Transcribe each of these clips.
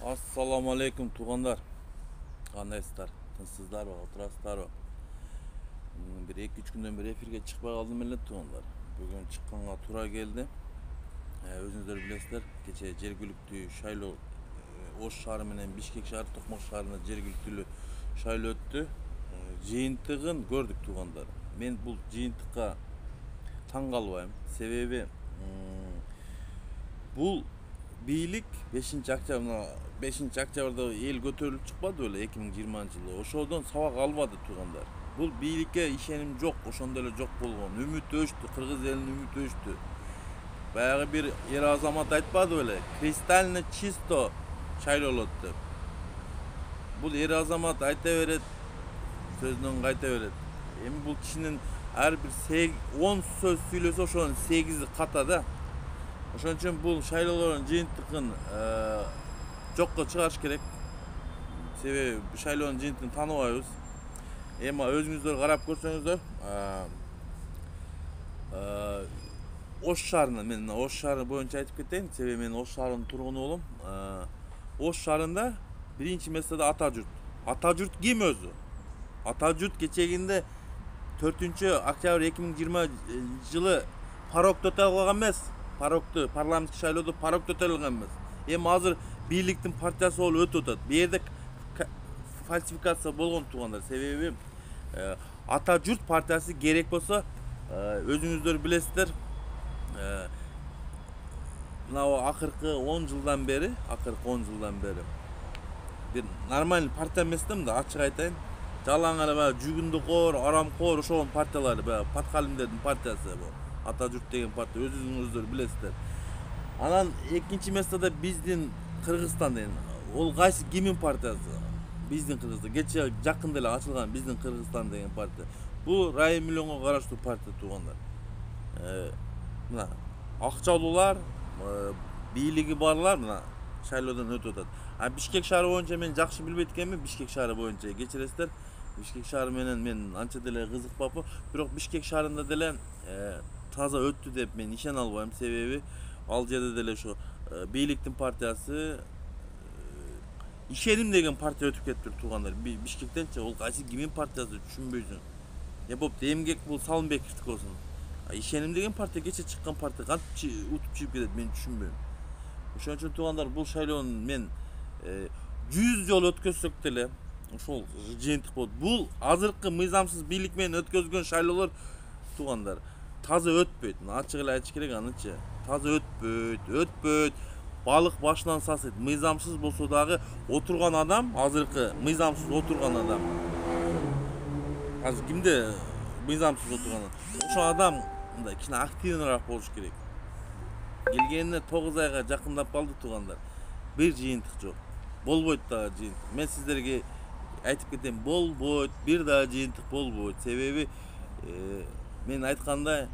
Assalamu alaikum tuğanlar. Kandayсыздар? Тынсыздарбы, отурасыздарбы? Bir 2-3 günden beri efirge çıkmay kaldım millet tuğanlar. Bugün çıkkanга tura geldi. Özünüzler bilesizler. Geçe Jergilиктүү шайлоо Ош шаары менен Бишкек шаары, Токмок шаарына жергиликтүү шайлоо өттү. Жыйынтыгын көрдүк туğanlar. Мен бул жыйынтыкка таң калбайм. Себеби бул бийлик 5-октябрда эл көтөрүлүп чыкпады беле 2020-жылы. Ошодон сабак албады туğanlar. Бул бийликке ишеним жок, ошондой эле жок болгон. Үмүт өчтү, кыргыз элинин үмүтү өчтү. Баягы бир эр азамат айтпады беле, кристально чисто шайлолот деп. Бул эр азамат айта берет, сөзүнөн кайта берет. Эми бул кишинин ар бир 10 сөз сүйлөсө ошонун 8и ката да. Ошон үчүн бул шайлоолордун жыйынтыгын жокко чыгарыш керек. Себеби шайлоонун жыйынтыгын тааныбайбыз. Эми өзүңүздөр карап көрсөңүздөр, Ош шаарына, мен Ош шаары боюнча айтып кетейин, себеби мен Ош шаарынын тургуну болом. Ош шаарында биринчи месседе Атажурт. Атажурт ким өзү? Атажурт кечегинде 4-октябрь 2020-жылы парокто өтөлгөн эмес. Парокто, парламенттик шайлоодо парокто өтөлгөн эмес. Эми азыр бийликтин партиясы болуп өтүп атат. Бу жерде фальсификация болгон туğanlar. Себеби Атажурт партиясы керек болсо, өзүңүздөр билесиздер, мына акыркы 10 жылдан бери бир нормальный партия эмес да, ачык айтайын. Жалаң эле баягы жүгүндүкор, арамкор ошол партиялар, баягы Паткалимдердин партиясы бу. Атажурт деген партия, өзүңүздөр билесиздер. Анан экинчи месседе биздин Кыргызстан деген. Ол кайсы кимдин партиясы? Биздин Кыргызстан. Кече жакында эле ачылган биздин Кыргызстан деген партия. Бул район миллионго караштуу партия туğanlar. Мына акчалуулар, бийлиги барлар мына шайлоодон өтүп атат. Бишкек шаары боюнча мен жакшы билбейт экенмин, Бишкек шаары боюнча кечиресиздер. Бишкек шаары менен мен анча деле кызыкпапмын. Бирок Бишкек шаарында деле таза өттү деп мен ишене албайм. Себеби ал жерде деле ошо бийликтин партиясы ишеним деген партия өтүп кетиптир туğanlar. Бишкектенчи ол кайсы кимдин партиясы түшүнбөйсүң. Болупту эмгек бул Салымбековдики болсун. Ишеним деген партия кече чыккан партия кантип утуп чыгып кетет мен түшүнбөйм. Ошон үчүн туğanlar бул шайлоону мен 100 жолу өткөзсөк деле ошол жыйынтык болот. Бул азыркы мыйзамсыз бийлик менен өткөзгөн шайлоолор туğanlar таза өтпөйт. Ачык эле айтыш керек анычы. Таза өтпөйт. Балык башынан сасыйт. Мыйзамсыз болсо дагы отурган адам, азыркы мыйзамсыз отурган адам. Азыр кимде мыйзамсыз отурган? Ошо адам мындай кичине активныраак болуш керек. Келгенине 9 айга жакындап калды туğanlar. Бир жыйынтык жок. Болбойт дагы жыйынтык. Мен сиздерге айтып кетем, болбойт, бир дагы жыйынтык болбойт. Себеби мен айткандай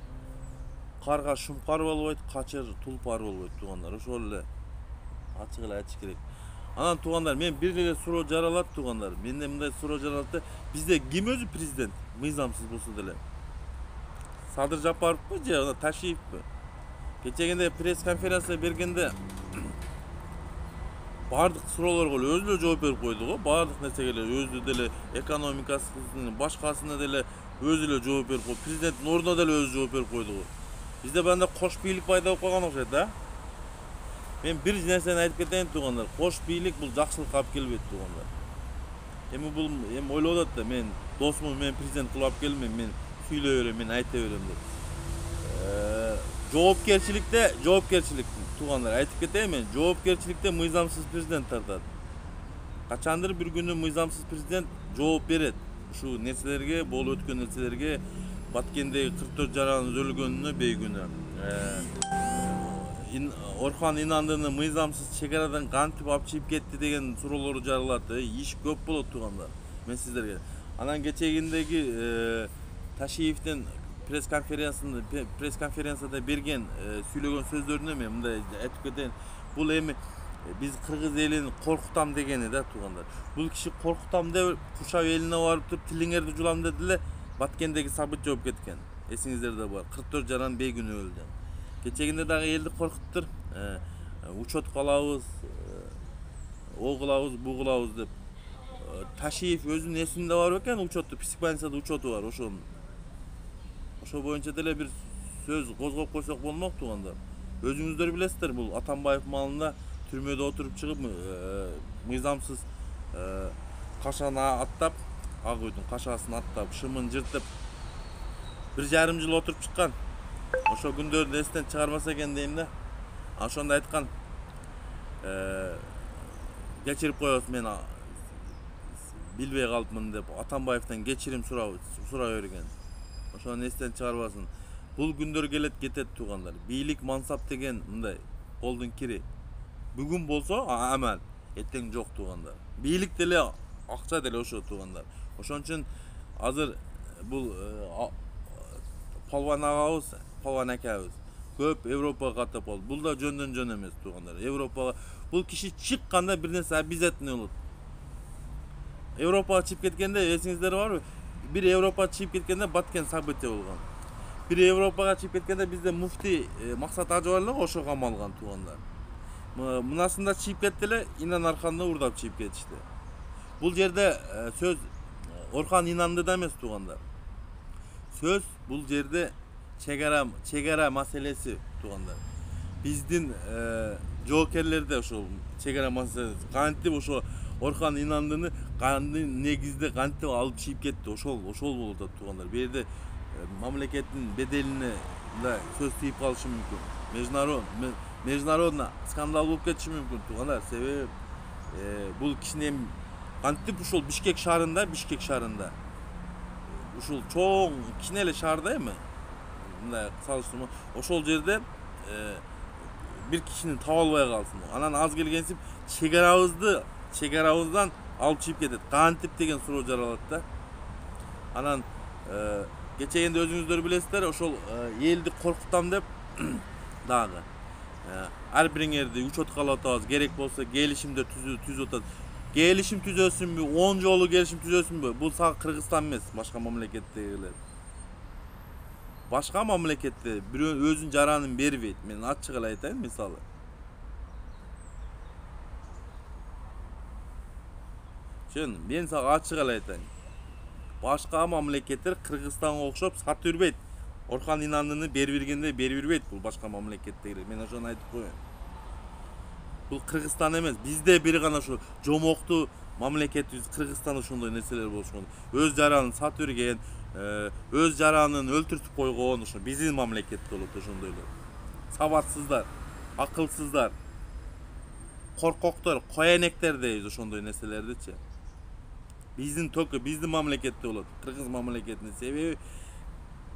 карга шумкар болбойт, качыр тулпар болбойт туğanlar. Ошол эле ачык эле айтыш керек. Анан туğanlar мен бир эле суроо жаралат туğanlar. Менде мындай суроо жаралат. Бизде ким өзү президент? Мыйзамсыз болсо деле. Садыр Жапаровпу же Ташиевпу? Кечегенде пресс-конференция бергенде бардык суроолорго өзү эле жооп берип койду го. Бардык нерсеге эле өзү деле экономикасына, башкасына деле өзү эле жооп берип койду. Президенттин ордуна деле өзү жооп берип койду го. Бизде банда кош бийлик пайда болуп калган окшойт да. Мен бир нерсени айтып кетейин туğanlar. Кош бийлик бул жакшылыкка алып келбейт туğanlar. Эми бул ойлоп атат да, мен досумду мен президент кылып алып келмейм, мен сүйлөй берем, мен айта берем деп. Жоопкерчиликте туğanlar айтып кетейин мен, жоопкерчиликте мыйзамсыз президент тартат. Качандыр бир күнү мыйзамсыз президент жооп берет. Ушу нерселерге, болуп өткөн нерселерге, Баткендеги 44 жаранын өлгөнүнө бейгүнө. Орхан Инандыны мыйзамсыз чек арадан кантип алып чыгып кетти деген суроолору жаралат. Иш көп болот туğanlar. Мен сиздерге. Анан кечегиндеги Ташиевдин пресс-конференцияда берген сүйлөгөн сөздөрүнө мен мындай айтып кетейин. Бул эми биз кыргыз элин коркутам дегени да туğanlar. Бул киши коркутам деп Куршав элине барып туруп тилиңерди жулам деди эле, Баткендеги сабыт жооп кеткен. Эсиңиздерде бар. 44 жаран бейгүнөө өлдү. Кечегинде дагы элди коркуттур. Учет калабыз, o kılavuz bu kılavuz dep. Taşиев özünün esinde var eкен учету, псих больницада учету бар ошонун. Ошо боюнча деле бир сөз козгоп койсок болмок туугандар. Өзүңүздөр билесиздер, бул Атамбаев маалында түрмөдө отуруп чыгып мыйзамсыз кашаны аттап, ак үйдүн кашасын аттап, шымын жыртып 1,5 жыл отуруп чыккан. Ошо күндөрдү эстен чыгармаса экен дейм да. Ошондо айткан, кечирип коебуз, мен билбей калыпмын деп Атамбаевден кечирим сурай берген. Ошону эстен чыгарбасын. Бул күндөр келет кетет туугандар. Бийлик, мансап деген мындай колдун кири. Бүгүн болсо амал, эртең жок туугандар. Бийлик деле, акча деле ошо туугандар. Ошон үчүн азыр бул Палван агабыз, Палван акабыз көп Европага каттап болду. Бул да жөндөн жөн эмес туугандар. Европага бул киши чыкканда бир нерсе обязательно болот. Европага чыгып кеткенде эсиңиздер барбы? Бир Европага чыгып кеткенде баткен события болгон. Бир Европага чыгып кеткенде бизде муфти Максат Ажы бар эле, ошо камалган туугандар. Мынасында чыгып кетти эле, Инан Арханды урдап чыгып кетишти. Бул жерде сөз Орхан Инанды да эмес туугандар. Сөз бул жерде чегара маселеси туугандар. Биздин жоокерлерде ошол чегара маселеси кантип ошо Орхан Инандыны кандай негизде кантип алып чыгып кетти, ошол болуп атат туугандар. Бу жерде мамлекеттин беделине да сөз тийип калышы мүмкүн. Международный скандал болуп кетиши мүмкүн туугандар. Себеби бул кишинин кантип ушул Бишкек шаарында ушул чоң кичине эле шаарда эми мындай салыштырма, ошол жерде бир кишини таба албай калсын. Анан аз келгенсип чегарабыздан алып чыгып кетет. Кантип деген суроо жаралат да. Анан кечегенде өзүңүздөр билесиздер, ошол элди коркутам деп дагы ар бириңерди учетко алып атабыз, керек болсо келишимдер түзүп атат. Келишим түзөсүнбү, 10 жолу келишим түзөсүнбү? Бул сага Кыргызстан эмес, башка мамлекеттегилер. Башка мамлекетте бирөө өзүнүн жаранын бербейт. Мен ачык эле айтайын, мисалы. Мен сага ачык эле айтайын. Башка мамлекеттер Кыргызстанга окшоп сатып жүрбөйт. Орхан Инандыны бербергенде бербейт бул башка мамлекеттегилер. Мен ошону айтып коеюн. Бул Кыргызстан эмес, бизде бир гана ушу жомоктуу мамлекетибиз Кыргызстан ошондой нерселер болушкон. Өз жаранын сатып берген, өз жаранын өлтүртүп койгон, ошо биздин мамлекетте болот ошондойлор. Сабатсыздар, акылсыздар, коркоктор, коенектер дейбиз ошондой нерселердичи. Биздин мамлекетте болот, Кыргыз мамлекетинин. Себеби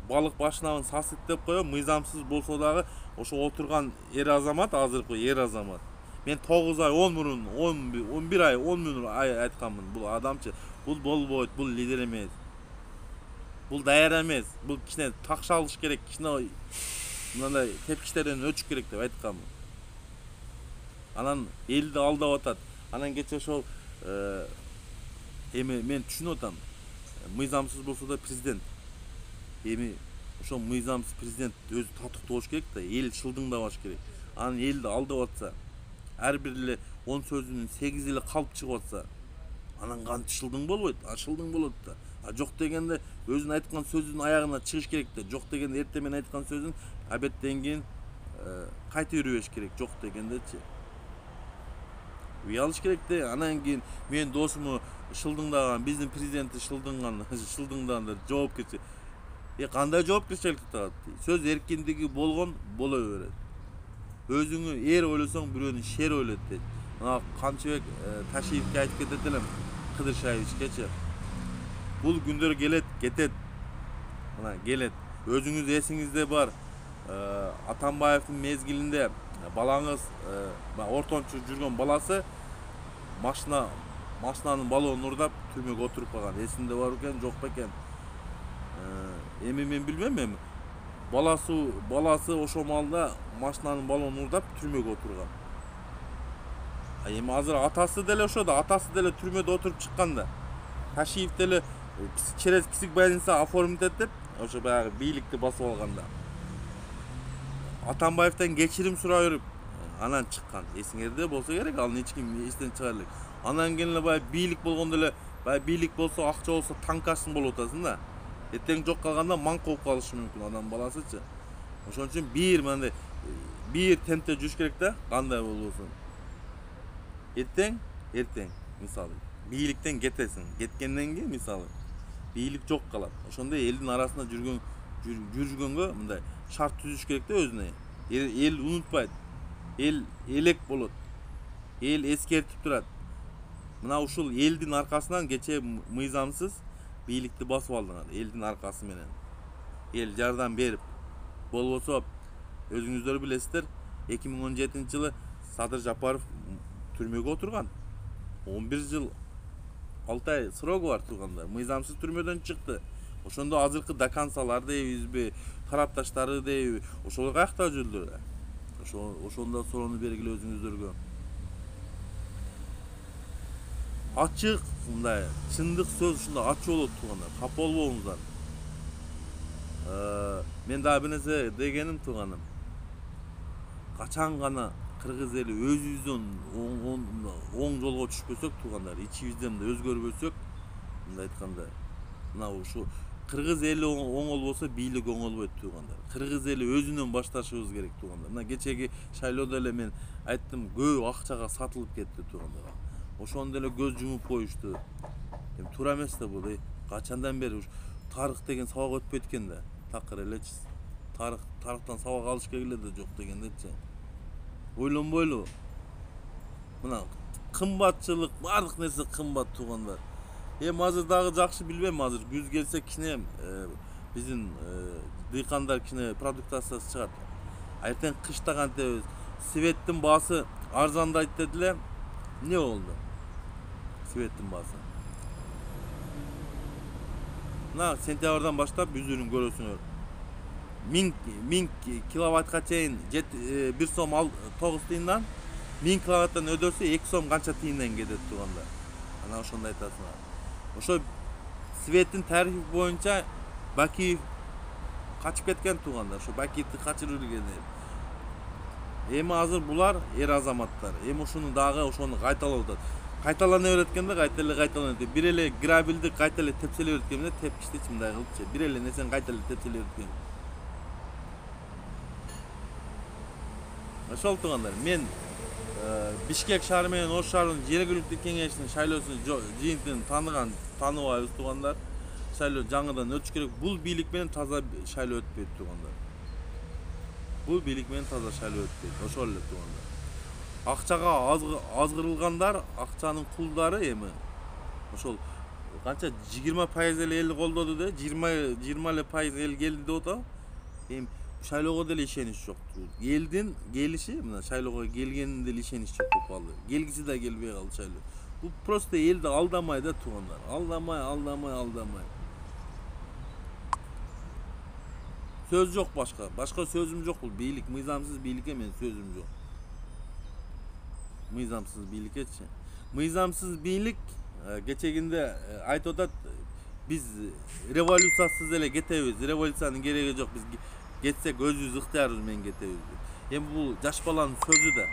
балык башынабын сасыт деп коем, мыйзамсыз болсо дагы ошо отурган эр азамат, азыркы эр азамат. Мен 9 ай 10 мурун, 11 ай 10 мурун айтканмын. Бул адамчы, бул болбойт, бул лидер эмес. Бул даяр эмес. Бул кичине такша алыш керек, кичине мындай тепкичтерден өчүш керек деп айтканмын. Анан элди алдап атат. Анан кече ошол мен түшүнүп атам. Мыйзамсыз болсо да президент. Ошо мыйзамсыз президент өзү татыктуу болуш керек да, эл шылдыңдабаш керек. Анан элди алдап атса, ар бир эле 10 сөзүнүн 8 эле калп чыгып атса, анан кантип шылдың болбойт? Шылдың болот да. Жок дегенде өзүнүн айткан сөзүнүн аягына чыгыш керек да. Жок дегенде эртең менен айткан сөзүн абеттен кийин кайта бербеш керек. Жок дегендечи. Уялыш керек да. Анан кийин мен досуму шылдыңдаган, биздин президенти шылдыңданды жоопкерчилик. Кандай жоопкерчилик тагат? Сөз эркиндиги болгон боло берет. Өзүңү эр ойлосоң, бирөөнү шер ойлойт дейт. Мына Камчыбек Ташиевке айтып кетет элем, Кыдыр Шаевичкечи. Бул күндөр кетет. Мына келет. Өзүңүз эсиңизде бар. Атамбаевдин мезгилинде балаңыз, ортончу жүргөн баласы машинанын балонун урдап түрмөгө отуруп калган. Эсинде бар экен, жок бекен. Эми мен билбейм эми. Баласы ошо маалда машинанын балонун урдап түрмөгө отурган. Эми азыр атасы деле ошодо, атасы деле түрмөдө отуруп чыккан да. Ташиев деле через псих больница оформить деп, ошо баягы бийликти басып алганда. Атамбаевден кечирим сурап берип, анан чыккан. Эсиңерде болсо керек, ал эч ким эстен чыгара элек. Анан кийин эле баягы бийлик болгондо эле, баягы бийлик болсо, акча болсо танкашсын болуп атасың да. Эртең жок калганда манк болуп калышы мүмкүн адам баласычы. Ошон үчүн бир мындай бир темпте жүрүш керек да, кандай болбосун. Эртең мисалы бийликтен кетесиң. Кеткенден кийин мисалы бийлик жок калат. Ошондо элдин арасында жүргөнгө мындай шарт түзүш керек да өзүнө. Эл унутпайт. Эл элек болот. Эл эскертип турат. Мына ушул элдин аркасынан кечээ мыйзамсыз бийликти басып алдыңар. Элдин аркасы менен. Эл жардам берип. Болбосо өзүңүздөр билесиздер, 2017-жылы Садыр Жапаров түрмөгө отурган. 11 жыл 6 ай срогу бар тургандар. Мыйзамсыз түрмөдөн чыкты. Ошондо азыркы докансалар дейбизби, тарапташтары дейби, ошол каякта жүрдүлөр. Ошондо суроону бергиле өзүңүздөргө. Ачык, мындай чындык сөз ушундай ачык болот тургандар. Капа болбоңуздар. Мен дагы бир нерсе дегеним турганым. Качан гана кыргыз эли өзүбүздөн оң жолго түшпөсөк тургандар, ичибизден мындай өзгөрбөсөк, мындай айтканда, мына ушу кыргыз эли оң болбосо бийлик оң болбойт тургандар. Кыргыз эли өзүнөн башташыбыз керек тургандар. Мына кечеги шайлоодо эле мен айттым, көп акчага сатылып кетти тургандар. Ошондо эле көз жумуп коюшту. Эми туура эмес да бул, качандан бери тарых деген сабак өтпөйт экен да. Такыр элечи. Тарыхтан сабак алыш керек эле да жок дегендечи. Ойлонбойлу. Мына кымбатчылык, бардык нерсе кымбат тургандар. Эми азыр дагы жакшы билбейм, азыр күз келсе кичине биздин дыйкандар кичине продуктациясы чыгат. Эртең кышта кантебиз? Светтин баасы арзандайт дедиле. Не болду? Светтин баасы. Мына сентябрдан баштап үзүрүн көрөсүңөр. 1000 киловаттка чейин 1 сом 9 тыйындан 1000 киловаттан өдөрсө 2 сом канча тыйындан кетет тургандар. Ана ошондой айтасыңар. Ошо светтин тарифи боюнча Бакиев качып кеткен тургандар. Ошо Бакиевди качырып келген. Эми азыр булар эр азаматтар. Эми ушуну дагы ошону кайталап атат. Кайталана берет экен да, кайталана. Бир эле грабилди кайта эле тепселеп берет экен да, тепкичти мындай кылыпчы. Бир эле нерсени кайта эле тепселеп берет экен. Ошол тургандар, мен Бишкек шаары менен Ош шаарынын жергиликтүү кеңешинин шайлоосунун жыйынтыгын тааныбайбыз тургандар. Шайлоо жаңыдан өтүш керек. Бул бийлик менен таза шайлоо өтпөйт тургандар. Бул бийлик менен таза шайлоо өтпөйт. Ошол эле тургандар. Акчага азгырылгандар, акчанын кулдары эми. Ошол канча 20% эле эл колдоду да, 20 эле пайыз эл келди деп атабы. Эми шайлоого деле ишенич жок. Элдин келиши, мына шайлоого келгенин деле ишенич жок болуп калды. Келгиси да келбей калды шайлоо. Бул просто элди алдамай да тургандар. Алдамай. Сөз жок башка. Башка сөзүм жок. Бул бийлик, мыйзамсыз бийликке мен сөзүм жок. Мыйзамсыз бийликечи. Мыйзамсыз бийлик кечегинде айтып атат, биз революциясыз эле кетебиз. Революциянын кереги жок. Биз кетсек өзүбүз ыктыярыбыз менен кетебиз. Эми бул жаш баланын сөзү да.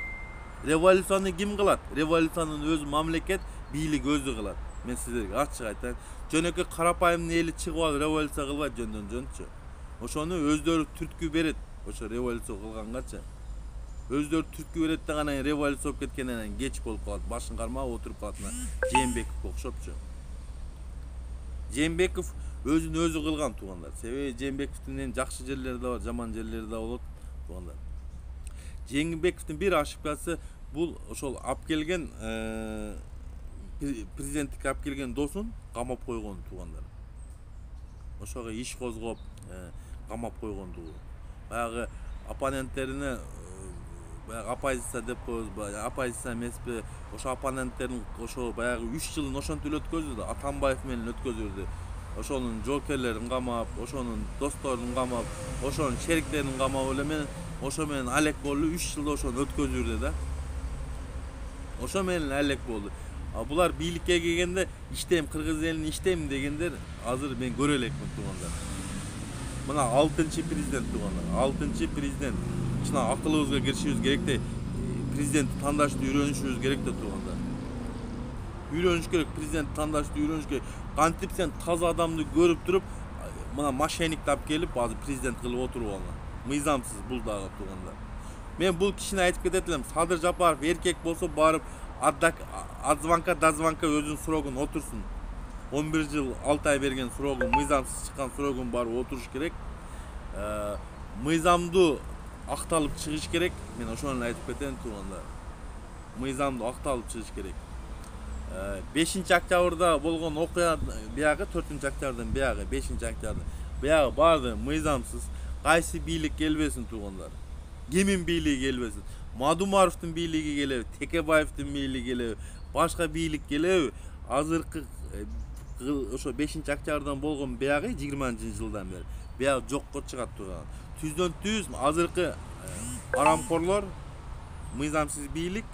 Революцияны ким кылат? Революциянын өзү мамлекет, бийлик өзү кылат. Мен сиздерге ачык айтайын. Жөнөкөй карапайым эли чыгып алып революция кылбайт жөндөн-жөнчү. Ошону өздөрү түрткү берет. Ошо революция кылгангачы. Өздөрү түрткү берет да анан революция болуп кеткенден кийин кеч болуп калат. Башын кармап отуруп калат. Жээнбековго окшопчу. Жээнбеков өзүн өзү кылган тургандар. Себеби Жээнбековдун жакшы жерлери да бар, жаман жерлери да болот тургандар. Жээнбековдун бир ошибкасы бул ошол алып келген президенттикке алып келген досун камап койгон тургандар. Ошого иш козгоп камап койгондугу. Баягы оппоненттерине баягы оппозиция деп коебузбу, оппозиция эмеспи, ошо оппоненттерин ошо баягы 3 жылын ошентип эле өткөздү да, Атамбаев менен өткөзүрдү. Ошонун жоокерлерин камап, ошонун досторун камап, ошонун шериктерин камап эле мен ошо менен алек болду, 3 жылда ошону өткөзүрдү да. Ошо менен алек болду. Булар бийликке келгенде иштейм, кыргыз элин иштейм дегендер азыр мен көрө элекмин тургандар. Мына 6-президент тургандар. 6-президент. Чына акылыбызга киришибиз керек де. Prezidenti tandaşты үйрөнүшүбүз керек да туугандар. Үйрөнүш керек, президент тандашты үйрөнүш керек. Кантип сен таза адамды көрүп туруп, мына мошенникти алып келип, азыр президент кылып отуруп алган. Мыйзамсыз бул дагы туугандар. Мен бул кишини айтып кетет элем. Садыр Жапаров эркек болсо барып от звонка до звонка өзүнүн срогун отурсун. 11 жыл 6 ай берген срогун, мыйзамсыз чыккан срогун барып отуруш керек. Мыйзамдуу акталып чыгыш керек. Мен ошону айтып кетем туугандар. Мыйзамдуу акталып чыгыш керек. 5-октябрда болгон окуя биягы 4-октябрдан биягы 5-октябрда биягы баарды мыйзамсыз. Кайсы бийлик келбесин туугандар. Кемин бийлиги келбесин. Мадумаровдун бийлиги келеби, Текебаевдин бийлиги келеби, башка бийлик келеби. Азыркы ошо 5-октябрдан болгон биягы 20-жылдан бери биягы жокко чыгат турган. Түздөн түз азыркы арамкорлор, мыйзамсыз бийлик,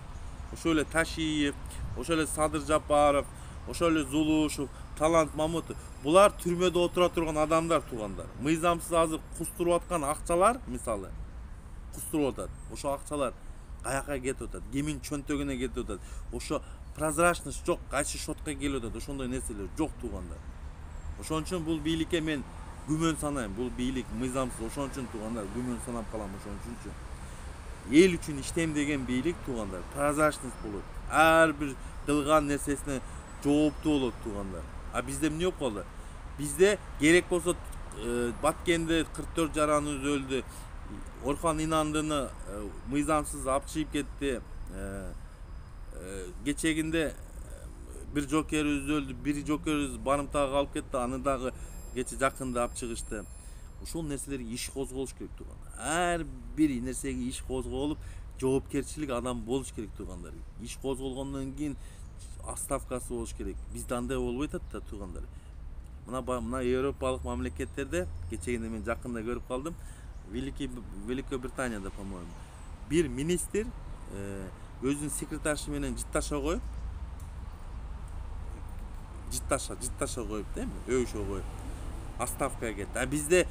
ошо эле Ташиев, ошо эле Садыр Жапаров, ошо эле Зулушев, Талант Мамутов, булар түрмөдө отура турган адамдар туугандар. Мыйзамсыз азыр кустуруп аткан акчалар, мисалы, кустуруп атат. Ошо акчалар каяка кетип атат, кемин чөнтөгүнө кетип атат. Ошо прозрачность жок, кайсы шотко келип атат, ошондой нерселер жок туугандар. Ошон үчүн бул бийликке мен күмөн санайм. Бул бийлик мыйзамсыз, ошон үчүн туугандар күмөн санап калам ошон үчүн. Эл үчүн иштейм деген бийлик туугандар, прозрачность болот. Ар бир кылган нерсесине жооптуу болот туугандар. А бизде эмне болуп калды? Бизде керек болсо Баткенде 44 жараныбыз өлдү. Орхан Инандыны мыйзамсыз алып чыгып кетти. Кечегинде бир жокерибиз өлдү, бир жокерибиз барымтага калып кетти, аны дагы кече жакында алып чыгышты. Ошол нерселерге иш козголуш керек туугандар. Ар бир нерсеге иш козголуп, жоопкерчилик адам болуш керек туугандар. Иш козголгондон кийин отставкасы болуш керек. Бизде андай болбой атат да туугандар. Мына Европалык мамлекеттерде кечегинде мен жакында көрүп калдым. Великобританияда, по-моему, бир министр өзүнүн секретаршы менен жытташа коюп, жытташа коюп дейм, өбүшө коюп отставкага кетти. А бизде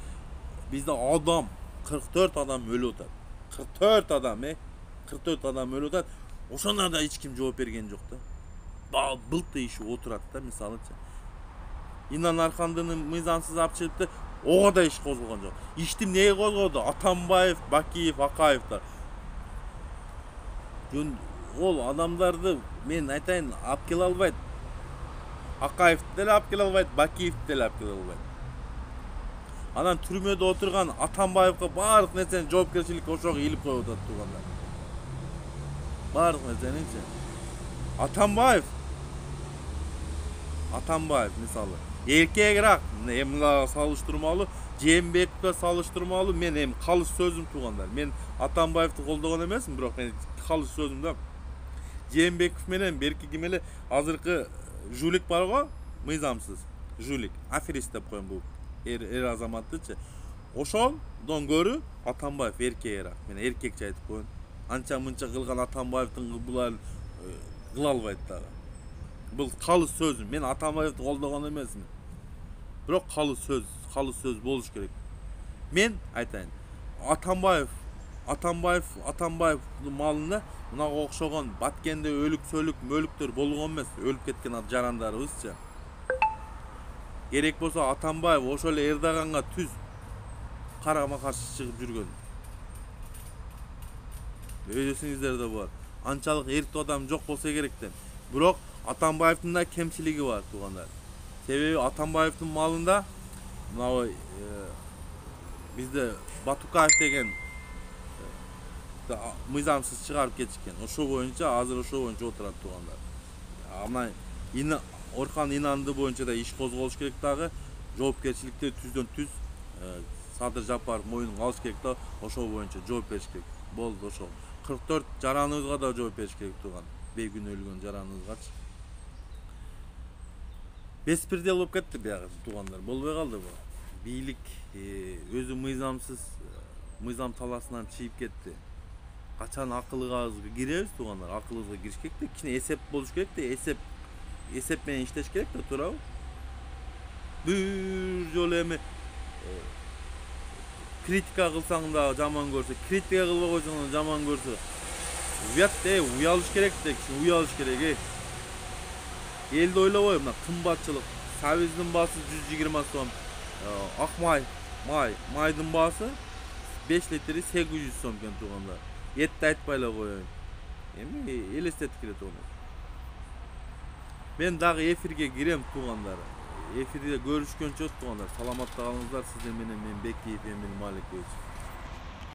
адам 44 адам өлүп атат. 44 адам, 44 адам өлүп атат. Ошондо да эч ким жооп берген жок да. Былты иши отурат да, мисалычы. Инан Архандынын мыйзамсыз алып чыгыпты, ого да иш козголгон жок. Ишти эмнеге козгоду? Атамбаев, Бакиев, Акаевдер. Ол адамдарды мен айтайын алып келе албайт. Акаевди деле алып келе албайт, Бакиевди деле алып келе албайт. Анан түрмөдө отурган Атамбаевга баардык нерсени жоопкерчиликке ошого илип коюп атат туугандар. Баардык нерсеничи. Атамбаев мисалы эркегирак, эмне салыштырмалуу, Жээнбековго салыштырмалуу. Мен эми калыс сөзүм туугандар. Мен Атамбаевди колдогон эмесмин, бирок мен калыс сөзүм да. Жээнбеков менен берки ким эле азыркы жулик бар го, мыйзамсыз жулик, аферист деп коем бул эр азаматтычы. Ошондон көрү Атамбаев эркегирак. Мен эркекче айтып коеюн. Анча мынча кылган Атамбаевдин булар кыла албайт дагы. Бул калыс сөзүм. Мен Атамбаевди колдогон эмесмин. Бирок калыс сөз болуш керек. Мен айтайын. Атамбаевдин малында мынага окшогон Баткенде мөлүктөр болгон эмес, өлүп кеткен жарандарыбызчы. Керек болсо Атамбаев ошол эле Эрдоганга түз карама каршы чыгып жүргөн. Өзүңүздөр да бар. Анчалык эрктүү адам жок болсо керек да. Бирок Атамбаевдин да кемчилиги бар туугандар. Себеби Атамбаевдин малында мына бизде Батукаев деген мыйзамсыз чыгарып кетишкен. Ошо боюнча азыр отурат туугандар. Ана Орхан Инанды боюнча да иш козголуш керек дагы. Жоопкерчиликти түздөн түз Садыр Жапаров мойнуна алыш керек да, ошол боюнча жооп бериш керек. Болду ошол. 44 жараныбызга да жооп бериш керек тууган. Бейгүнөө өлгөн жараныбызгачы. Беспредел болуп кетти биягы туугандар. Болбой калды бу. Бийлик өзү мыйзам таласынан чыгып кетти. Качан акылыбызга киребиз туугандар? Акылыбызга кириш керек да, кичине эсеп болуш керек да, эсеп менен иштеш керек да, туурабы? Бир жолу эми критика кылсаң да жаман көрсө, критика кылбай койсоң да жаман көрсө, Uyat de, uyalış gerek de, şimdi uyalış gerek. Elde öyle koyuyor, mına kımbatçılık. Savizдің bası 120 сом. Ақ майдың bası 5 litri 800 сом кен туғанда. Етті айтпайлар қояйын. Эми елестетіп келет оны. Мен дағы эфирге кирем туғандар. Эфирде көрүшкөнчө туғандар. Саламатта қалыңыздар. Сіздер менен мен Бекиев Эмин Маликович.